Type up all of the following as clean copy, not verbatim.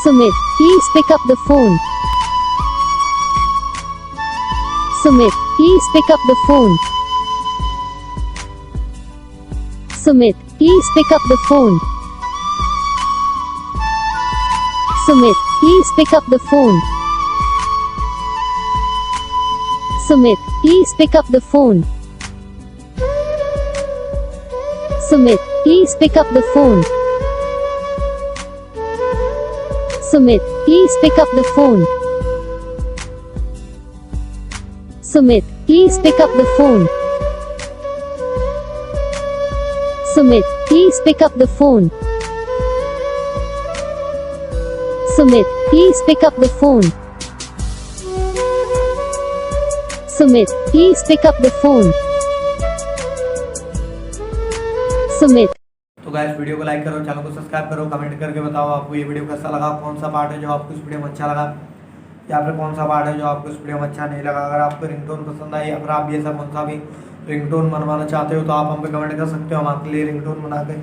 Sumit, please pick up the phone. Sumit, please pick up the phone. Sumit, please pick up the phone. Sumit, please pick up the phone. Sumit, please pick up the phone. Sumit, please pick up the phone. Sumit, please pick up the phone. Sumit, please pick up the phone. Sumit, please pick up the phone. Sumit, please pick up the phone. Sumit, please pick up the phone. Sumit. तो guys video को like करो, channel को subscribe करो, comment करके बताओ आपको ये video कैसा लगा, कौन सा पार्ट है जो आपको इस वीडियो में अच्छा लगा या फिर कौन सा पार्ट है जो आपको इस वीडियो में अच्छा नहीं लगा। अगर आपको रिंगटोन पसंद आई या फिर आप ये सब कौन सा भी रिंगटोन बनवाना चाहते हो तो आप हम पे कमेंट कर सकते हो। हम आपके लिए रिंगटोन बना के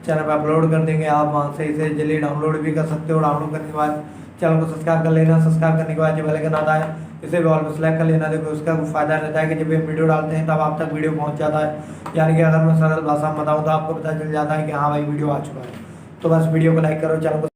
चैनल पर अपलोड कर देंगे। आप वहाँ से इसे जल्दी डाउनलोड भी कर सकते हो। डाउनलोड करने के बाद चैनल को सब्सक्राइब कर लेना। सब्सक्राइब करने के बाद जब बेल आइकन आता है इसे भी ऑल पर सेलेक्ट कर लेना। देखो उसका फ़ायदा रहता है कि जब ये वीडियो डालते हैं तब आप तक वीडियो पहुंच जाता है। यानी कि अगर मैं सरल भाषा में बताऊँ तो आपको पता चल जाता है कि हाँ भाई वीडियो आ चुका है। तो बस वीडियो को लाइक करो, चैनल को